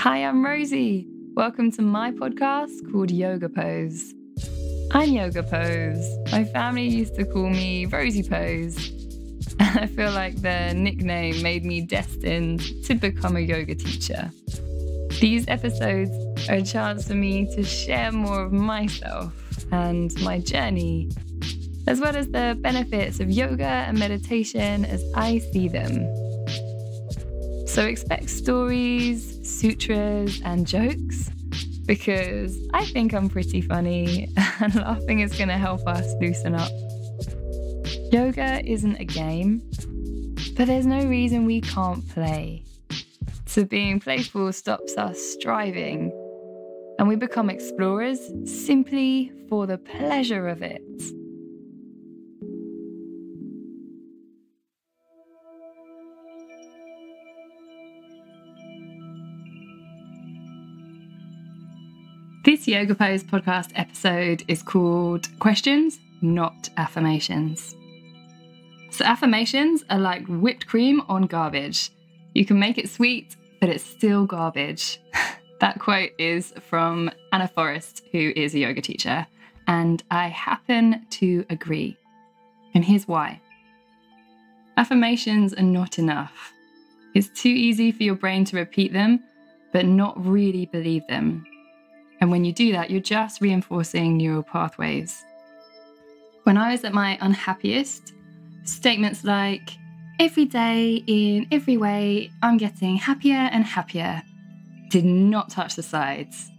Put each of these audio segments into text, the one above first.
Hi, I'm Rosie. Welcome to my podcast called Yoga Pose. I'm Yoga Pose. My family used to call me Rosie Pose. And I feel like their nickname made me destined to become a yoga teacher. These episodes are a chance for me to share more of myself and my journey, as well as the benefits of yoga and meditation as I see them. So expect stories, sutras, and jokes, because I think I'm pretty funny and laughing is going to help us loosen up. Yoga isn't a game, but there's no reason we can't play. So being playful stops us striving, and we become explorers simply for the pleasure of it. This Yoga Pose podcast episode is called Questions, Not Affirmations. So affirmations are like whipped cream on garbage. You can make it sweet, but it's still garbage. That quote is from Ana Forrest, who is a yoga teacher, and I happen to agree. And here's why. Affirmations are not enough. It's too easy for your brain to repeat them, but not really believe them. And when you do that, you're just reinforcing neural pathways. When I was at my unhappiest, statements like, every day, in every way, I'm getting happier and happier, did not touch the sides.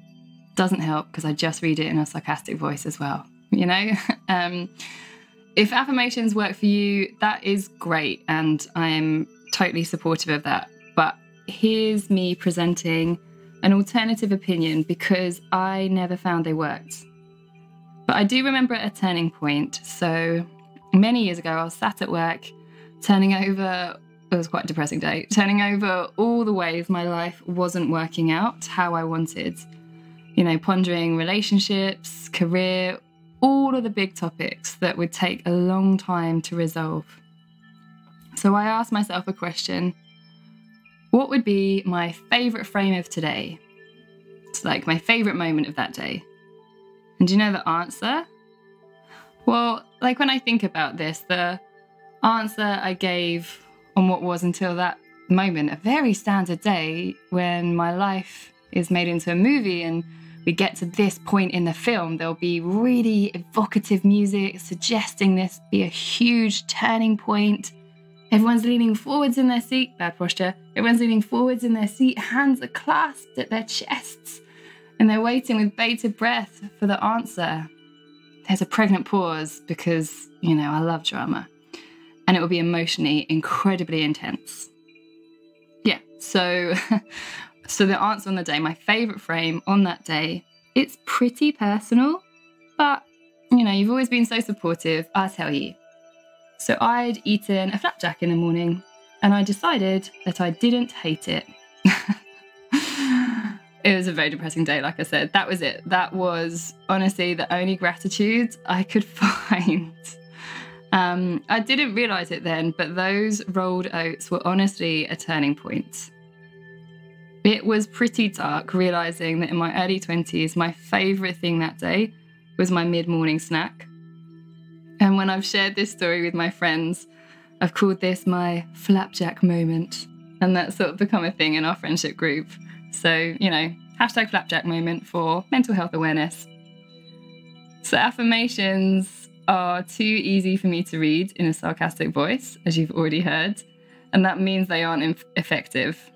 Doesn't help because I just read it in a sarcastic voice as well, you know? If affirmations work for you, that is great, and I am totally supportive of that. But here's me presenting an alternative opinion because I never found they worked. But I do remember a turning point. So many years ago, I was sat at work turning over, it was quite a depressing day, turning over all the ways my life wasn't working out how I wanted. You know, pondering relationships, career, all of the big topics that would take a long time to resolve. So I asked myself a question. What would be my favourite frame of today? It's like my favourite moment of that day. And do you know the answer? Well, like when I think about this, the answer I gave on what was until that moment a very standard day when my life is made into a movie and we get to this point in the film, there'll be really evocative music suggesting this be a huge turning point. Everyone's leaning forwards in their seat, bad posture. Everyone's leaning forwards in their seat, hands are clasped at their chests, and they're waiting with bated breath for the answer. There's a pregnant pause because, you know, I love drama. And it will be emotionally incredibly intense. Yeah, so the answer on the day, my favourite frame on that day, it's pretty personal, but, you know, you've always been so supportive, I'll tell you. So I'd eaten a flapjack in the morning and I decided that I didn't hate it. It was a very depressing day, like I said. That was it. That was honestly the only gratitude I could find. I didn't realise it then, but those rolled oats were honestly a turning point. It was pretty dark realising that in my early 20s, my favourite thing that day was my mid-morning snack. And when I've shared this story with my friends, I've called this my flapjack moment. And that's sort of become a thing in our friendship group. So, you know, hashtag flapjack moment for mental health awareness. So affirmations are too easy for me to read in a sarcastic voice, as you've already heard. And that means they aren't effective.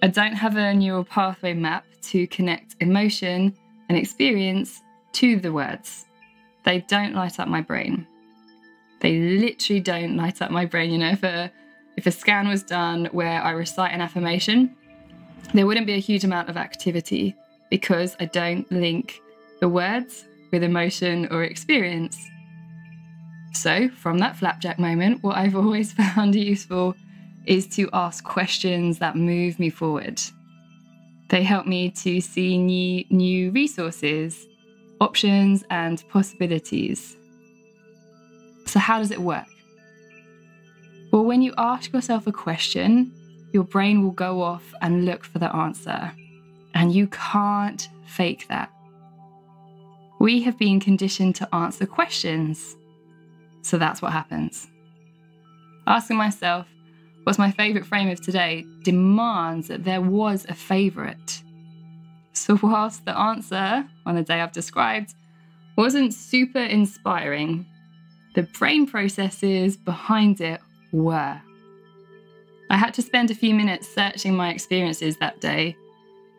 I don't have a neural pathway map to connect emotion and experience to the words. They don't light up my brain. They literally don't light up my brain. You know, if a scan was done where I recite an affirmation, there wouldn't be a huge amount of activity because I don't link the words with emotion or experience. So from that flapjack moment, what I've always found useful is to ask questions that move me forward. They help me to see new resources, options, and possibilities. So how does it work? Well, when you ask yourself a question, your brain will go off and look for the answer. And you can't fake that. We have been conditioned to answer questions. So that's what happens. Asking myself, what's my favourite frame of today, demands that there was a favourite. So whilst the answer on the day I've described wasn't super inspiring, the brain processes behind it were. I had to spend a few minutes searching my experiences that day.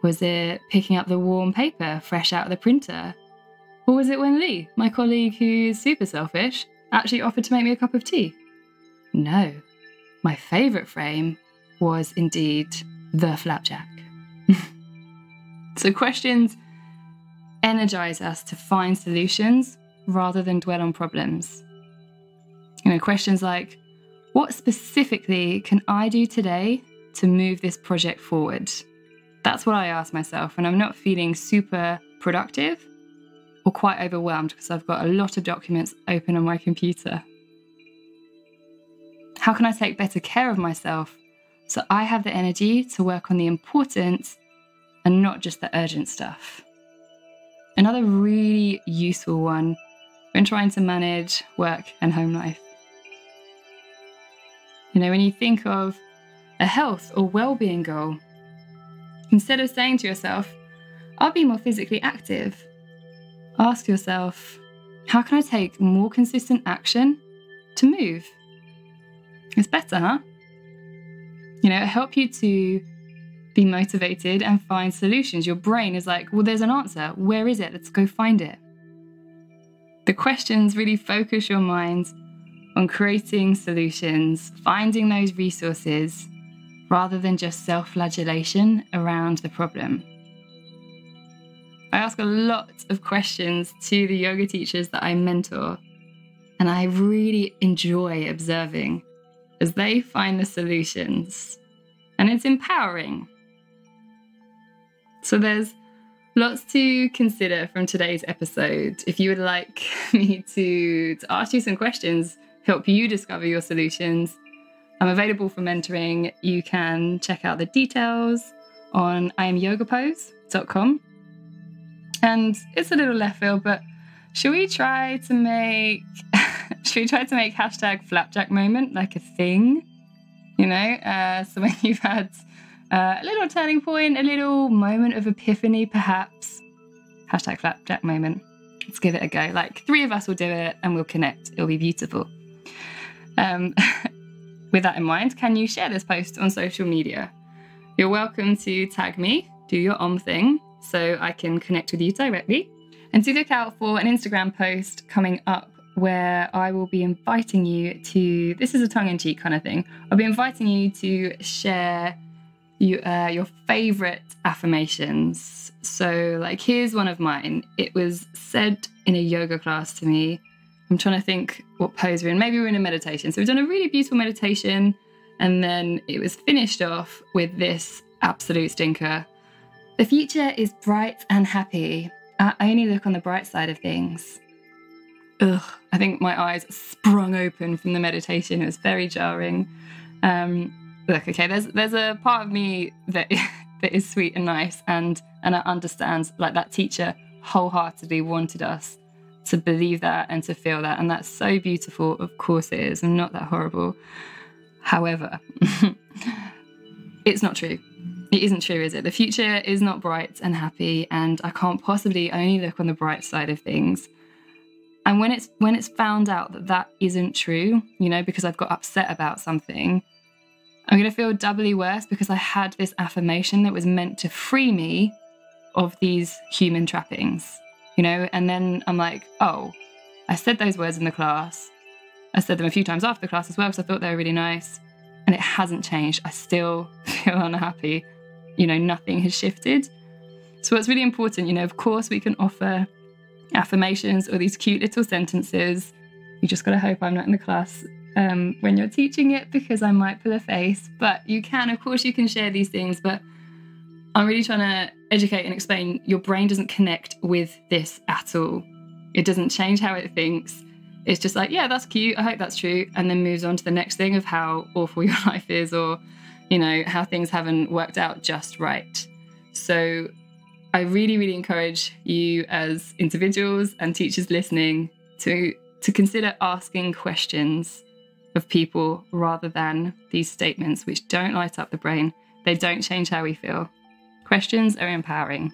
Was it picking up the warm paper fresh out of the printer? Or was it when Lee, my colleague who's super selfish, actually offered to make me a cup of tea? No. My favourite frame was indeed the flapjack. So questions energise us to find solutions rather than dwell on problems. Questions like, what specifically can I do today to move this project forward? That's what I ask myself when I'm not feeling super productive or quite overwhelmed because I've got a lot of documents open on my computer. How can I take better care of myself so I have the energy to work on the important and not just the urgent stuff? Another really useful one when trying to manage work and home life. When you think of a health or well-being goal, instead of saying to yourself, I'll be more physically active, ask yourself, how can I take more consistent action to move? It's better, huh? It'll help you to be motivated and find solutions. Your brain is like, well, there's an answer. Where is it? Let's go find it. The questions really focus your mind on creating solutions, finding those resources, rather than just self-flagellation around the problem. I ask a lot of questions to the yoga teachers that I mentor, and I really enjoy observing as they find the solutions, and it's empowering. So there's lots to consider from today's episode. If you would like me to ask you some questions, help you discover your solutions, I'm available for mentoring. You can check out the details on iamyogapose.com. And it's a little left field, but should we try to make hashtag flapjack moment like a thing? So when you've had a little turning point, a little moment of epiphany, perhaps, hashtag flapjack moment. Let's give it a go. Like 3 of us will do it and we'll connect. It'll be beautiful. With that in mind, can you share this post on social media? You're welcome to tag me, do your thing, so I can connect with you directly. And do look out for an Instagram post coming up where I will be inviting you to, this is a tongue-in-cheek kind of thing, I'll be inviting you to share your favourite affirmations. So here's one of mine. It was said in a yoga class to me. I'm trying to think what pose we're in. Maybe we're in a meditation. So we've done a really beautiful meditation, and then it was finished off with this absolute stinker. The future is bright and happy. I only look on the bright side of things. Ugh, I think my eyes sprung open from the meditation. It was very jarring. There's a part of me that is sweet and nice, and I understand that teacher wholeheartedly wanted us to believe that and to feel that, and that's so beautiful. Of course it is. I'm not that horrible. However, it's not true. It isn't true, is it? The future is not bright and happy, and I can't possibly only look on the bright side of things. And when it's found out that isn't true, because I've got upset about something, I'm going to feel doubly worse because I had this affirmation that was meant to free me of these human trappings, and then I'm like, oh, I said those words in the class. I said them a few times after the class as well because I thought they were really nice, and it hasn't changed. I still feel unhappy. Nothing has shifted. So what's really important, of course we can offer affirmations or these cute little sentences. You just got to hope I'm not in the class when you're teaching it, because I might pull a face. But you can share these things, but I'm really trying to educate and explain your brain doesn't connect with this at all. It doesn't change how it thinks. It's just like, yeah, that's cute, I hope that's true, and then moves on to the next thing of how awful your life is, or how things haven't worked out just right. So I really, really encourage you as individuals and teachers listening to consider asking questions of people rather than these statements which don't light up the brain. They don't change how we feel. Questions are empowering.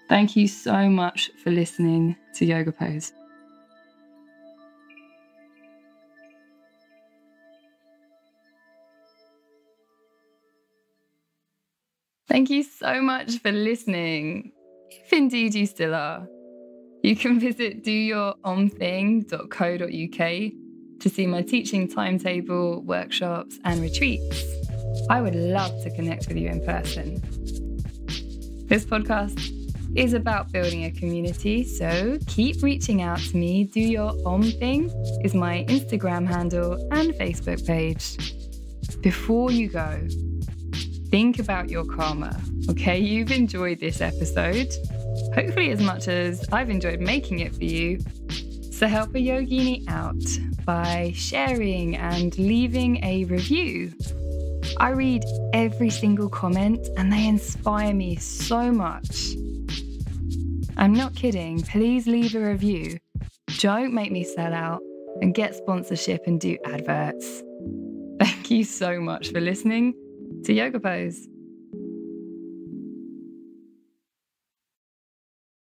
Thank you so much for listening to Yoga Pose. Thank you so much for listening. If indeed you still are, you can visit doyouromthing.co.uk to see my teaching timetable, workshops, and retreats. I would love to connect with you in person. This podcast is about building a community, so keep reaching out to me. Do Your Om Thing is my Instagram handle and Facebook page. Before you go, think about your karma, okay? You've enjoyed this episode, hopefully as much as I've enjoyed making it for you. So help a yogini out by sharing and leaving a review. I read every single comment and they inspire me so much. I'm not kidding, please leave a review. Don't make me sell out and get sponsorship and do adverts. Thank you so much for listening to Yoga Pose.